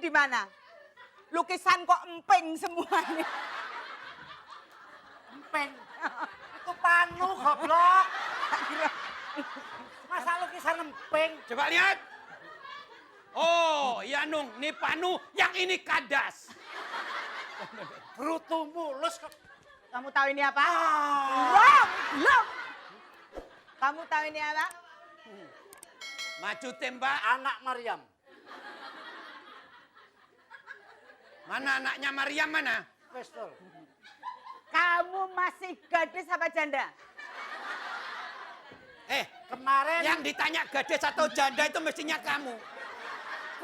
gimana? Lukisan kok emping semuanya. Emping. Itu panu goblok. Masa lukisan emping? Coba lihat. Oh, ya Nung, ini panu, yang ini kadas. Brutu mulus. Kamu tahu ini apa? Ah. Belum. Kamu tahu ini apa? Maju tembak. Anak Maryam. Mana anaknya Maryam mana? Pistol. Kamu masih gadis apa janda? Kemarin Yang ditanya gadis atau janda itu mestinya kamu.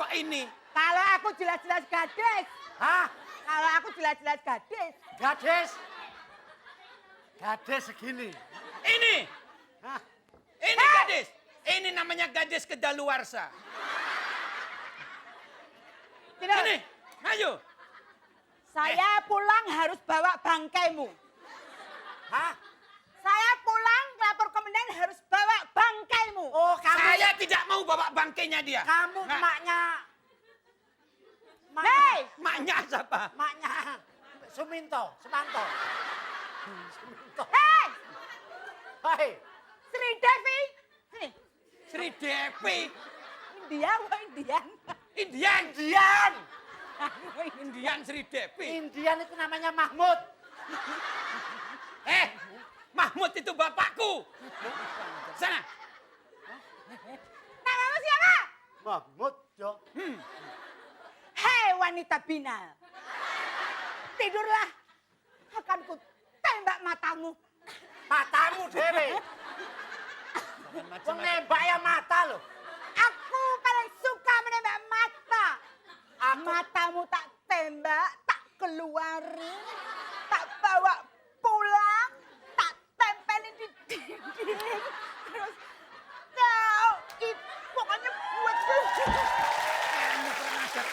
Kok ini? Kalau aku jelas-jelas gadis. hah? Kalau aku jelas-jelas gadis. Gadis. Gadis segini. Ini. Hah? Ini gadis. Ini namanya gadis kedaluarsa. Tidak. Ini, ayo. Saya pulang harus bawa bangkaimu. Hah? Saya pulang lapor komandan harus bawa bangkaimu. Oh, kamu Saya tidak mau bawa bangkainya dia. kamu Nggak. maknya Hei, Maknya siapa? maknya Suminto. Sumanto. hei, Hei, Sri Devi. Sini, Sri Devi. India, wah Indian. Indian. Indian. Indian Sri Devi. Indian itu namanya Mahmud. Mahmud itu bapakku. Sana. Namamu siapa? Mahmud, Jo. Hei wanita binal. Tidurlah. Akan ku tembak matamu. Matamu dewe. Wong nembak ya mata loh. Aku paling suka menembak mata. Aku Matamu tak tembak, tak keluarin, tak bawa pulang, tak tempelin di dinding. Terus kau itu pokoknya buat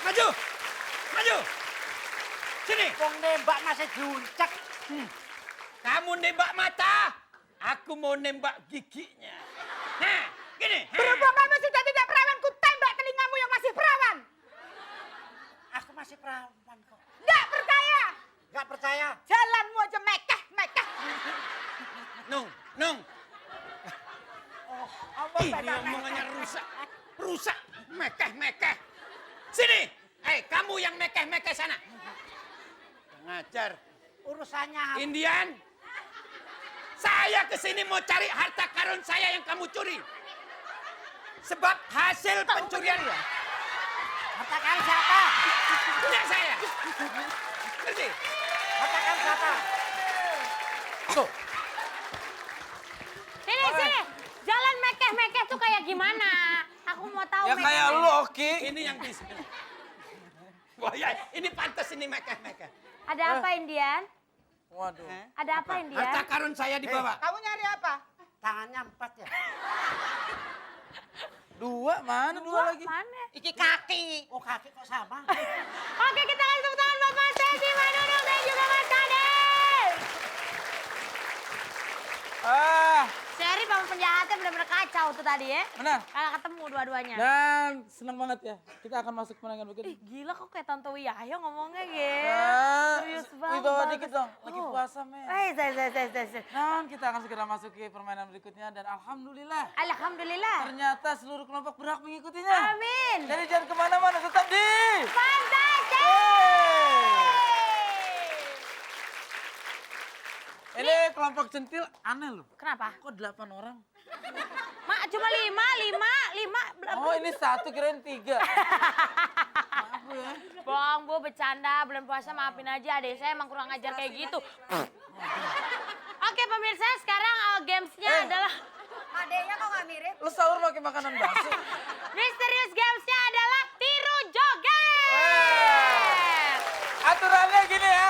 Maju. Maju. Sini. wong nembak masih diuncek. Kamu nembak mata. Aku mau nembak giginya. Nah, gini. berhubung kamu sudah tidak perawan, ku tembak telingamu yang masih perawan. Aku masih perawan kok. Nggak percaya. Gak percaya? Jalanmu aja mekeh. Nung. Apa Ini omongannya rusak. Rusak. Mekeh. Sini. Kamu yang mekeh sana. Ngajar. Urusannya apa? Indian. Saya kesini mau cari harta karun saya yang kamu curi. Sebab hasil pencurian Harta kamu siapa? punya saya. Ngerti? Harta kamu siapa? Tuh. Sini. Jalan mekeh tuh kayak gimana? Aku mau tahu. Ya kayak lu, Oki. Ini yang di sini. Wah ya, ini pantas ini mekeh. Ada apa Indian? Waduh. Ada apa Indian? Harta karun saya dibawa. Kamu nyari apa? Tangannya 4 ya? Dua, mana dua lagi? Mana? Iki kaki. Oh kaki kok sama? Oke, kita kasih tepuk tangan buat Mas Desi, Mbak Nunung, dan juga Mas Kadel. Seri Bang penjahatnya benar-benar kacau tuh tadi ya. Benar. Kalau ketemu dua-duanya. Dan senang banget ya. Kita akan masuk kemenangan Ih, begini. gila kok kayak Tante Wiyayo ngomongnya gitu. Nah, Serius banget. wibawa dikit dong. Lagi Oh. puasa, men. Saya. Dan kita akan segera masuk ke permainan berikutnya. Dan alhamdulillah. Alhamdulillah. Ternyata seluruh kelompok berhak mengikutinya. Amin. Jadi jangan kemana-mana, tetap di... Fantasi. Ini kelompok centil aneh loh. Kenapa? Kok 8 orang? Mak cuma lima. Oh ini 1 kirain 3. Maaf Bu ya. Bohong Bu, bercanda. Bulan puasa maafin aja adek saya emang kurang ajar kayak gitu. Oke pemirsa, sekarang gamesnya adalah... Adeknya kok nggak mirip? Lu sahur pakai makanan basi. Misterius gamesnya adalah tiru joget. Aturannya gini ya.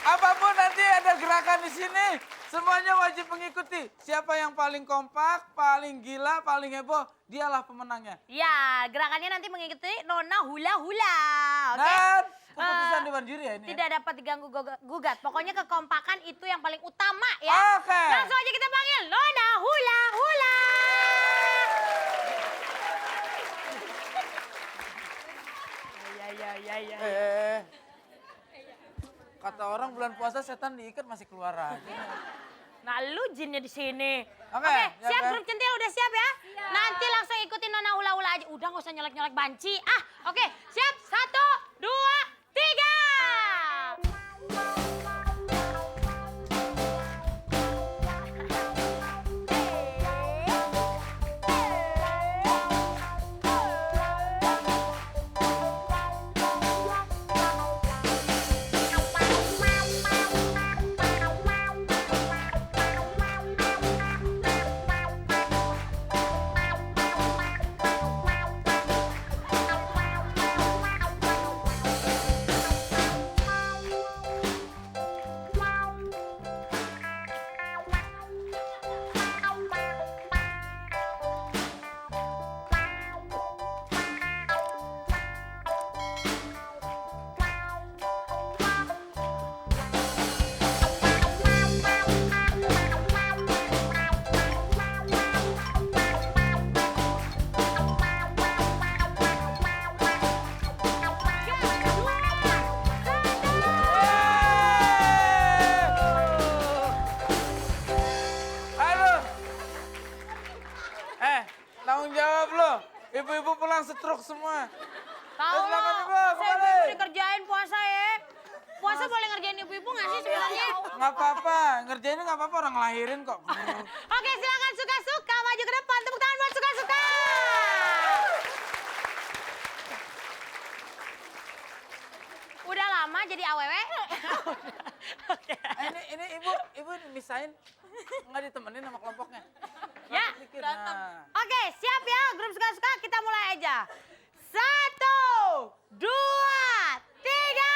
Apapun nanti ada gerakan di sini, semuanya wajib mengikuti. Siapa yang paling kompak, paling gila, paling heboh, dialah pemenangnya. Ya, gerakannya nanti mengikuti Nona Hula Hula. Oke? Dan keputusan Dewan Juri ya ini. Tidak dapat diganggu gugat. Pokoknya kekompakan itu yang paling utama ya. Oke. Langsung aja kita panggil Nona Hula Hula. iya. Kata orang bulan puasa setan diikat masih keluar aja. Nah, lu jinnya di sini. Oke, Oke, siap siap ya? grup centil udah siap ya? Nanti langsung ikutin Nona ula-ula aja. Udah nggak usah nyelek-nyelek banci. Oke, siap. 1, 2, 3. Aduh. Tanggung jawab lo. Ibu-ibu pulang setruk semua. Tahu silakan, lo, Ibu, saya kembali. ibu dikerjain puasa ya. Puasa boleh ngerjain ibu-ibu nggak sih sebenarnya? Nggak apa-apa, ngerjainnya nggak apa-apa, orang ngelahirin kok. Oke, silakan suka-suka maju ke depan. Tepuk tangan buat suka-suka. Udah lama jadi awewe. Oke. Ini ibu misahin nggak ditemenin sama kelompoknya. Ya. Dikit, nah. Oke, siap ya grup suka-suka, kita mulai aja. 1, 2, 3.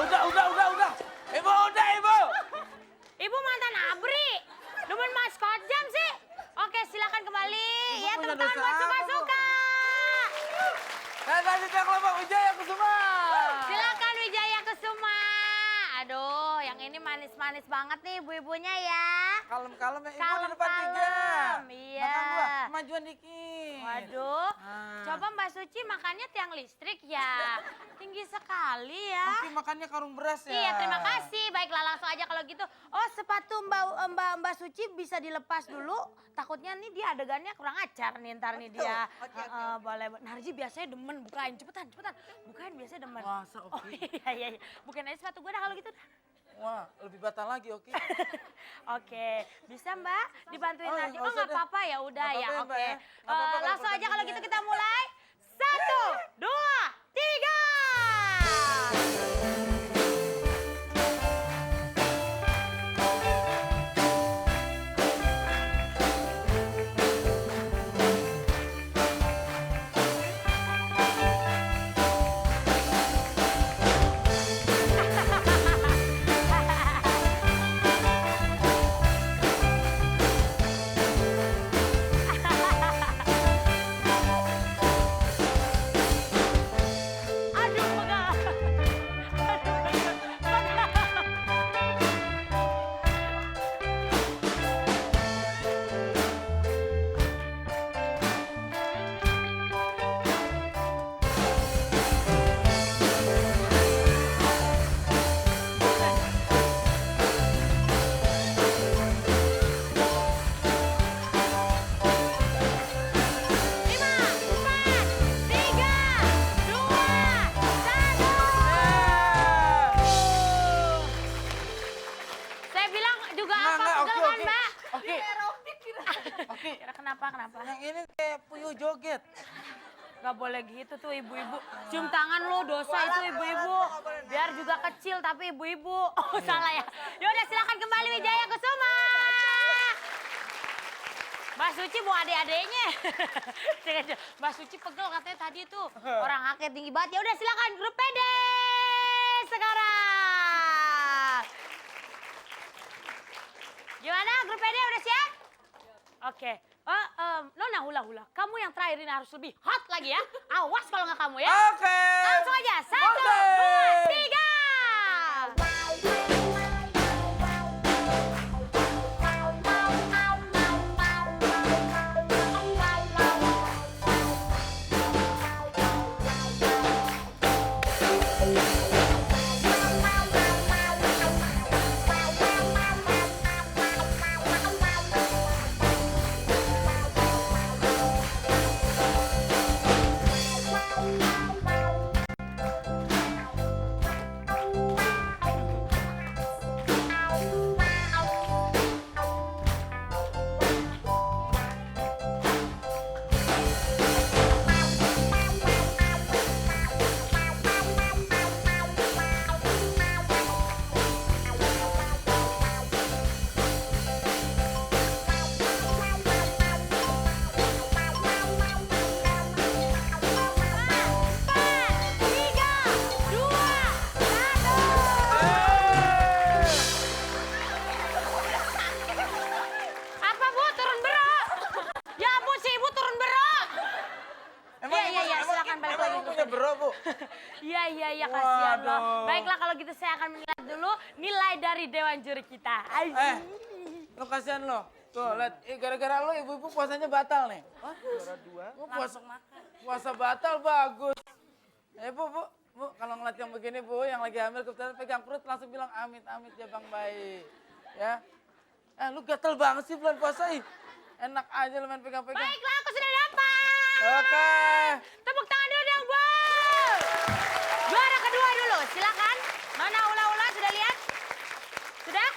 Udah. Ibu, Ibu. Ibu mantan abri. Demen maskot jam sih. Oke, silakan kembali. Ibu Ya, punya tepuk tangan dosa buat apa, suka-suka. Saya selanjutnya kelompok Wijaya Kusuma. Silakan Wijaya Kusuma. Aduh, yang ini manis-manis banget nih ibu-ibunya ya. Kalem-kalem ya, Ibu di Kalem-kalem, depan 3. iya. Makan 2, kemajuan dikit. Waduh, Ah. coba Mbak Suci makannya tiang listrik ya. Tinggi sekali ya. Oke, makannya karung beras ya. Iya, terima kasih. Baiklah, langsung aja kalau gitu. Oh, sepatu Mbak Suci bisa dilepas dulu. Takutnya nih dia adegannya kurang acar nih ntar nih dia. Oke. Boleh. Narji biasanya demen bukain. Cepetan. Bukain biasanya demen. Masa, Oh Oki? iya. Bukain aja sepatu gue dah kalau gitu. Wah, lebih batal lagi, Oki. Oke, bisa Mbak dibantuin Oh, Narji. nggak Oh, usah nggak deh. apa-apa ya udah Nggak ya. apa-apa ya, Mbak, Oke. ya. Nggak apa-apa kalau Langsung aja kalau produksinya gitu ya. kita mulai. 1, 2, 3. Gak boleh gitu tuh ibu-ibu. Cium tangan lo dosa itu ibu-ibu. Biar juga kecil tapi ibu-ibu. Oh salah ya. Yaudah silakan kembali Wijaya Kusuma. Mbak Suci mau adik-adiknya. Mbak Suci pegel katanya tadi tuh. Orang haknya tinggi banget. Ya udah silakan grup PD sekarang. Gimana grup PD udah siap? Oke. Nona hula-hula, kamu yang terakhir ini harus lebih hot lagi ya. Awas kalau nggak kamu ya. Oke. Langsung aja. 1, Mulai. 2, 3. Apa Bu turun berok? Ya ampun si Ibu turun berok. Iya, silakan balik lagi. Punya bro, Bu. Iya, kasihan loh. Waduh. Baiklah kalau gitu saya akan menilai dulu nilai dari dewan juri kita. Lo kasihan lo. Tuh, lihat, gara-gara lo ibu-ibu puasanya batal nih. Hah? Lo puasa batal bagus. Bu, kalau ngeliat yang begini Bu, yang lagi hamil kebetulan pegang perut langsung bilang amit-amit ya Bang Bayi. Ya. Lu gatel banget sih bulan puasa ih. Enak aja lu main pegang-pegang. Baiklah aku sudah dapat. Oke. Tepuk tangan dulu dong Bu. Juara kedua dulu, silakan. Mana ula-ula sudah lihat? Sudah?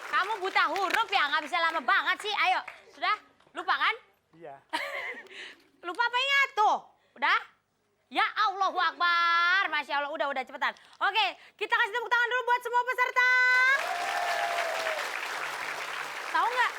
Kamu buta huruf ya, nggak bisa lama banget sih. Ayo, sudah? Lupa kan? Iya. Lupa apa ingat tuh? Udah? Ya Allahu Akbar, Masya Allah, udah cepetan. Oke, kita kasih tepuk tangan dulu buat semua peserta. Tahu nggak?